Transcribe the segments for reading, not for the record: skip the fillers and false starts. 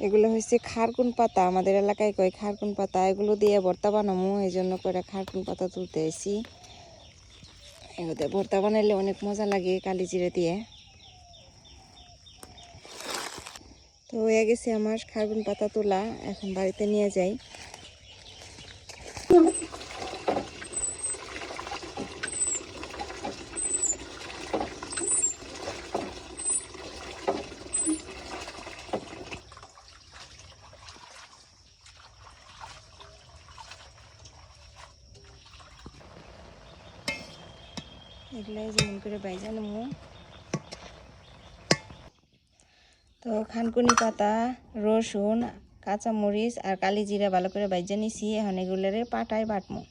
এগুলো হচ্ছে খারকুন পাতা, আমাদের এলাকায় কয় খারকুন পাতা। এগুলো দিয়ে ভর্তা বানামো, এই জন্য করে খারকুন পাতা তুলতে এসেছি। এগুলো ভর্তা বানাইলে অনেক মজা লাগে কালি জিরে দিয়ে। তো হয়ে গেছে আমার খারকুন পাতা তোলা, এখন বাড়িতে নিয়ে যাই। এগুলাই যেমন করে বাইজা নেবো। তো খানকুনি পাতা, রসুন, কাঁচামরিচ আর কালি জিরা ভালো করে বাইজা নিছি। এখন এগুলোরে পাটায় বাটমো।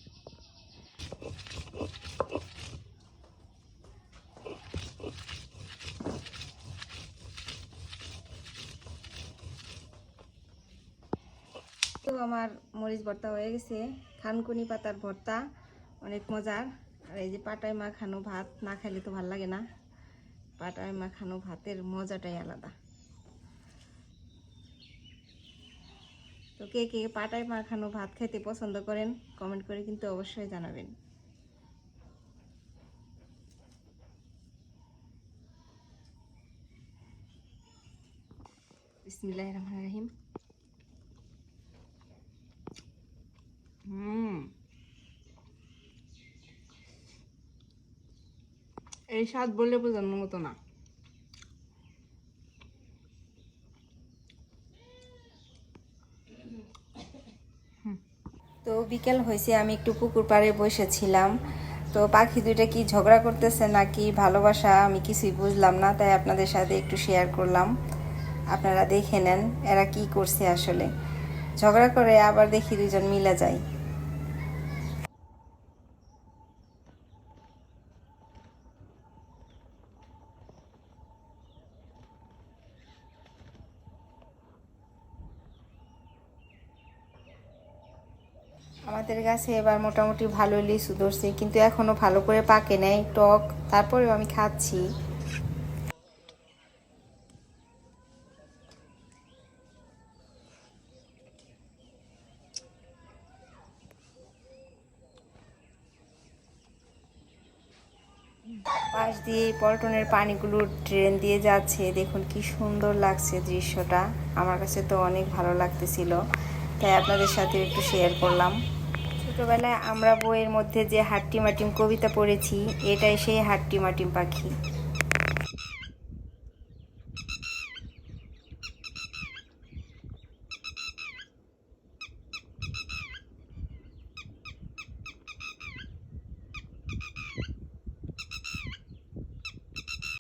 তো আমার মরিচ ভর্তা হয়ে গেছে। খানকুনি পাতার ভর্তা অনেক মজার। আর এই যে পাটায় মাখানো ভাত, না খাইলে তো ভাল লাগে না। পাটায় মাখানো ভাতের মজাটাই আলাদা। তো কে কে পাটায় মাখানো ভাত খেতে পছন্দ করেন কমেন্ট করে কিন্তু অবশ্যই জানাবেন। বিসমিল্লাহির রহমানির রহিম। এই স্বাদ বললে বোঝানোর মতো না। তো বিকেল হয়েছে, আমি একটু পুকুর পাড়ে বসেছিলাম। তো পাখি দুইটা কি ঝগড়া করতেছে নাকি ভালোবাসা আমি কিছুই বুঝলাম না, তাই আপনাদের সাথে একটু শেয়ার করলাম। আপনারা দেখে নেন এরা কি করছে। আসলে ঝগড়া করে আবার দেখি দুজন মিলে যায়। আমাদের গাছে এবার মোটামুটি ভালো লিচু ধরছে, কিন্তু এখনো ভালো করে পাকে নাই, টক। তারপরেও আমি খাচ্ছি। পাশ দিয়ে পল্টনের পানিগুলো ট্রেন দিয়ে যাচ্ছে, দেখুন কি সুন্দর লাগছে দৃশ্যটা। আমার কাছে তো অনেক ভালো লাগতেছিল, তাই আপনাদের সাথে একটু শেয়ার করলাম। ছোটবেলায় আমরা বইয়ের মধ্যে যে হাট্টিমাটিম কবিতা পড়েছি, এটাই সেই হাট্টিমাটিম পাখি।